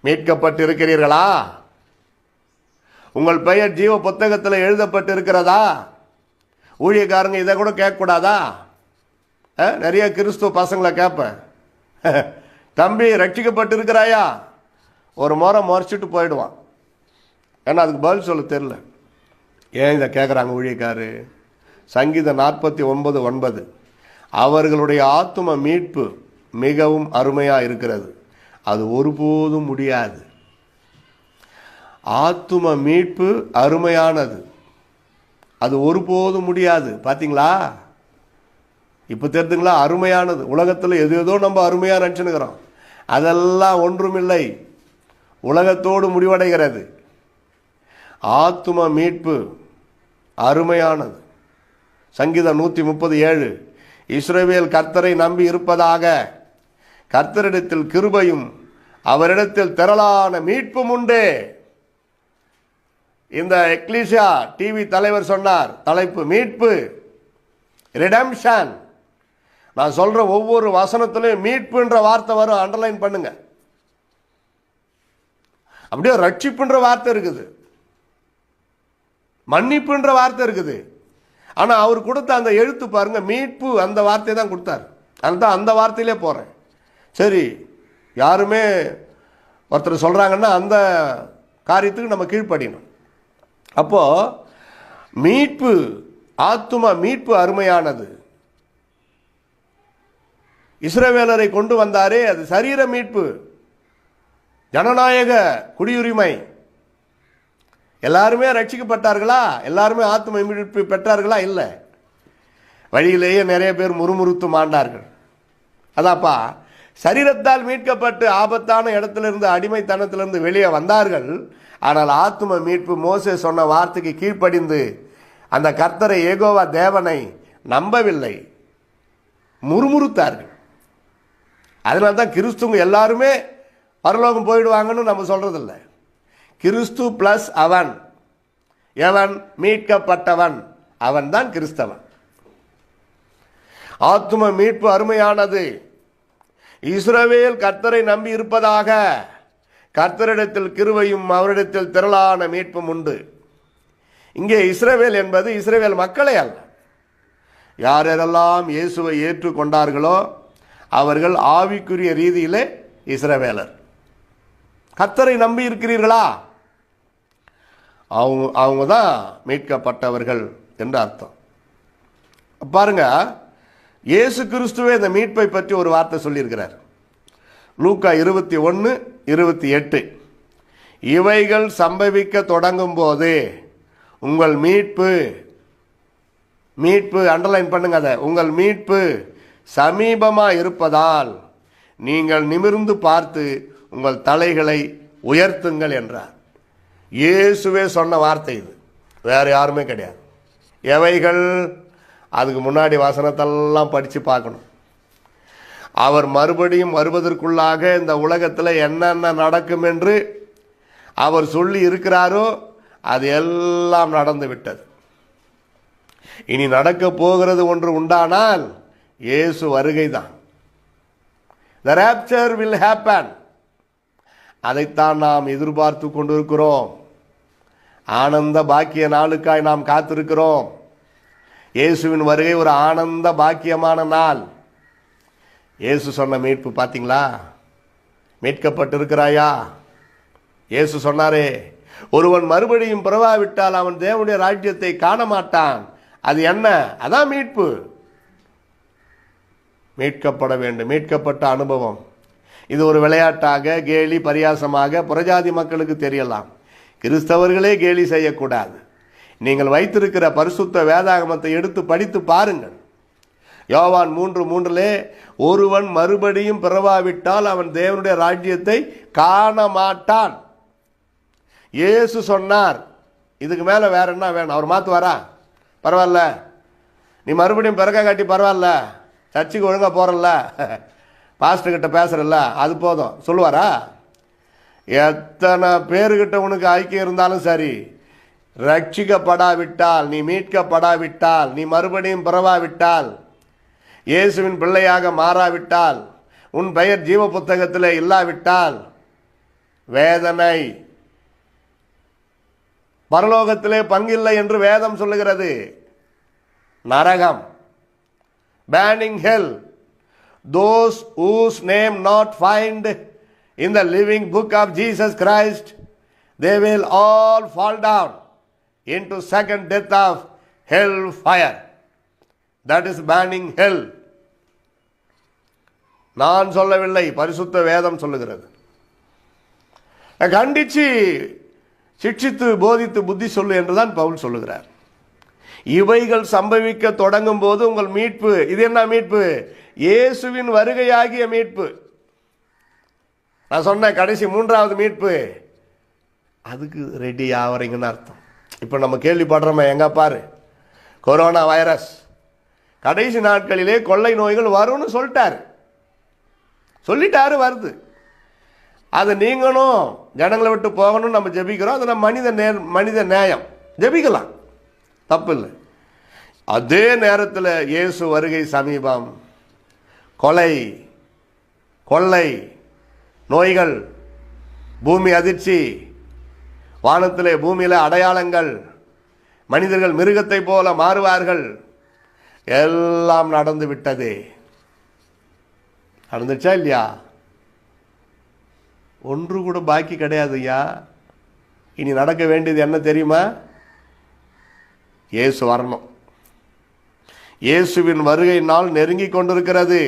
மீட்கப்பட்டிருக்கிறீர்களா? உங்கள் பெயர் ஜீவ புத்தகத்தில் எழுதப்பட்டிருக்கிறதா? ஊழியக்காரங்க இதை கூட கேட்கக்கூடாதா? நிறைய கிறிஸ்துவ பசங்களை கேட்பேன், தம்பி ரட்சிக்கப்பட்டிருக்கிறாயா? ஒரு முறை மறைச்சிட்டு போயிடுவான். ஏன்னா அதுக்கு பதில் சொல்ல தெரியல. ஏன் இதை கேட்குறாங்க ஊழியக்காரு? சங்கீதம் 49:9, அவர்களுடைய ஆத்தும மீட்பு மிகவும் அருமையாக இருக்கிறது, அது ஒருபோதும் முடியாது. ஆத்தும மீட்பு அருமையானது, அது ஒருபோதும் முடியாது. பார்த்தீங்களா? இப்போ தெரிஞ்சுங்களா? அருமையானது. உலகத்தில் எது ஏதோ நம்ம அருமையாக நினச்சுனுக்கிறோம், அதெல்லாம் ஒன்றுமில்லை, உலகத்தோடு முடிவடைகிறது. ஆத்தும மீட்பு அருமையானது. சங்கீதம் 137, இஸ்ரவேல் கர்த்தரை நம்பி இருப்பதாக, கர்த்தரிடத்தில் கிருபையும் அவரிடத்தில் திரளான மீட்பும் உண்டு. இந்த எக்லீசியா டிவி தலைவர் சொன்னார், தலைப்பு மீட்பு, ரிடம்ஷன். நான் சொல்ற ஒவ்வொரு வசனத்திலையும் மீட்புன்ற வார்த்தை வரும், அண்டர்லைன் பண்ணுங்க. அப்படியே ரட்சிப்புன்ற வார்த்தை இருக்குது, மன்னிப்புன்ற வார்த்தை இருக்குது. ஆனால் அவர் கொடுத்த அந்த எழுத்து பாருங்க, மீட்பு அந்த வார்த்தை தான் கொடுத்தார். அதுதான் அந்த வார்த்தையிலே போகிறேன். சரி, யாருமே ஒருத்தர் சொல்கிறாங்கன்னா அந்த காரியத்துக்கு நம்ம கீழ்ப்படியணும். அப்போது மீட்பு, ஆத்தும மீட்பு அருமையானது. இஸ்ரவேலரை கொண்டு வந்தாரே, அது சரீர மீட்பு, ஜனநாயக குடியுரிமை. எல்லாருமே ரட்சிக்கப்பட்டார்களா? எல்லாருமே ஆத்தும மீட்பு பெற்றார்களா? இல்லை. வழியிலேயே நிறைய பேர் முறுமுறுத்து மாண்டார்கள். அதாப்பா, சரீரத்தால் மீட்கப்பட்டு ஆபத்தான இடத்திலிருந்து, அடிமைத்தனத்திலிருந்து வெளியே வந்தார்கள். ஆனால் ஆத்தும மீட்பு, மோசே சொன்ன வார்த்தைக்கு கீழ்ப்படிந்து அந்த கர்த்தரை யெகோவா தேவனை நம்பவில்லை, முறுமுறுத்தார்கள். அதனால தான் கிறிஸ்துவங்க எல்லாருமே பரலோகம் போயிடுவாங்கன்னு நம்ம சொல்றதில்லை. கிறிஸ்து பிளஸ் அவன், எவன் மீட்கப்பட்டவன், அவன் தான் கிறிஸ்தவன். ஆத்தும மீட்பு அருமையானது. இஸ்ரவேல் கர்த்தரை நம்பி இருப்பதாக, கர்த்தரிடத்தில் கிருபையும் அவரிடத்தில் திரளான மீட்பும் உண்டு. இங்கே இஸ்ரவேல் என்பது இஸ்ரவேல் மக்களே அல்ல. யாரெல்லாம் இயேசுவை ஏற்றுக்கொண்டார்களோ அவர்கள் ஆவிக்குரிய ரீதியிலே இஸ்ரவேலர். கர்த்தரை நம்பி இருக்கிறீர்களா? அவங்க தான் மீட்கப்பட்டவர்கள் என்று அர்த்தம். பாருங்க, இயேசு கிறிஸ்துவே இந்த மீட்பை பற்றி ஒரு வார்த்தை சொல்லியிருக்கிறார். லூக்கா 21:28, இவைகள் சம்பவிக்க தொடங்கும் போது உங்கள் மீட்பு, மீட்பு அண்டர்லைன் பண்ணுங்க, அதை, உங்கள் மீட்பு சமீபமாக இருப்பதால் நீங்கள் நிமிர்ந்து பார்த்து உங்கள் தலைகளை உயர்த்துங்கள் என்றார். இயேசுவே சொன்ன வார்த்தை இது, வேறு யாருமே கிடையாது. எவைகள்? அதுக்கு முன்னாடி வசனத்தெல்லாம் படித்து பார்க்கணும். அவர் மறுபடியும் வருவதற்குள்ளாக இந்த உலகத்தில் என்னென்ன நடக்கும் என்று அவர் சொல்லி இருக்கிறாரோ அது எல்லாம் நடந்து விட்டது. இனி நடக்க போகிறது ஒன்று உண்டானால் இயேசு வருகை தான். The rapture will happen. அதைத்தான் நாம் எதிர்பார்த்து கொண்டிருக்கிறோம். ஆனந்த பாக்கிய நாளுக்காய் நாம் காத்திருக்கிறோம். இயேசுவின் வருகை ஒரு ஆனந்த பாக்கியமான நாள். இயேசு சொன்ன மீட்பு பார்த்தீங்களா? மீட்கப்பட்டிருக்கிறாயா? இயேசு சொன்னாரே, ஒருவன் மறுபடியும் பிறவாவிட்டால் அவன் தேவனுடைய ராஜ்யத்தை காண மாட்டான். அது என்ன? அதான் மீட்பு. மீட்கப்பட வேண்டும், மீட்கப்பட்ட அனுபவம். இது ஒரு விளையாட்டாக, கேலி பரியாசமாக புறஜாதி மக்களுக்கு தெரியலாம். கிறிஸ்தவர்களே கேலி செய்யக்கூடாது. நீங்கள் வைத்திருக்கிற பரிசுத்த வேதாகமத்தை எடுத்து படித்து பாருங்கள். யோவான் 3:3 ஒருவன் மறுபடியும் பிறவாவிட்டால் அவன் தேவனுடைய ராஜ்யத்தை காண மாட்டான். இயேசு சொன்னார். இதுக்கு மேலே வேற என்ன வேணும்? அவர் மாற்றுவாரா? பரவாயில்ல, நீ மறுபடியும் பிறக்க காட்டி பரவாயில்ல, சர்ச்சுக்கு ஒழுங்காக போகிறல்ல, பாஸ்டர்கிட்ட பேசுகிறல்ல, அது போதும் சொல்லுவாரா? எத்தனை பேருக்கிட்ட உனக்கு ஐக்கியம் இருந்தாலும் சரி, ரட்சிக்கப்படாவிட்டால், நீ மீட்கப்படாவிட்டால், நீ மறுபடியும் பிறவாவிட்டால், இயேசுவின் பிள்ளையாக மாறாவிட்டால், உன் பெயர் ஜீவ புத்தகத்தில் இல்லாவிட்டால் வேதனை. பரலோகத்திலே பங்கில்லை என்று வேதம் சொல்லுகிறது. நரகம், burning hell. Those whose name not find in the living book of Jesus Christ, they will all fall down into second death of hell fire. That is burning hell. நான் சொல்லவில்லை, பரிசுத்த வேதம் சொல்லுகிறது. கண்டிச்சு சிக்ஷித்து போதித்து புத்தி சொல்லு என்றுதான் பவுல் சொல்லுகிறார். இவைகள் சம்பவிக்க தொடங்கும் போது உங்கள் மீட்பு, இது என்ன மீட்பு? இயேசுவின் வருகையாகிய மீட்பு. நான் சொன்ன கடைசி மூன்றாவது மீட்பு, அதுக்கு ரெடி ஆவறீங்கன்னு அர்த்தம். இப்போ நம்ம கேள்விப்படுறோமே, எங்க பாரு கொரோனா வைரஸ், கடைசி நாட்களிலே கொள்ளை நோய்கள் வரும்னு சொல்லிட்டாரு, வருது. அது நீங்களும் ஜனங்களை விட்டு போகணும்னு நம்ம ஜெபிக்கிறோம். அது நம்ம மனித நேயம், ஜெபிக்கலாம், தப்பு இல்லை. அதே நேரத்தில் இயேசு வருகை சமீபம். கொள்ளை நோய்கள், பூமி அதிர்ச்சி, வானத்திலே பூமியில அடையாளங்கள், மனிதர்கள் மிருகத்தை போல மாறுவார்கள், எல்லாம் நடந்து விட்டது. நடந்துச்சா இல்லையா? ஒன்று கூட பாக்கி கிடையாது ஐயா. இனி நடக்க வேண்டியது என்ன தெரியுமா? இயேசு வரணும். இயேசுவின் வருகை நாள் நெருங்கி கொண்டிருக்கிறது.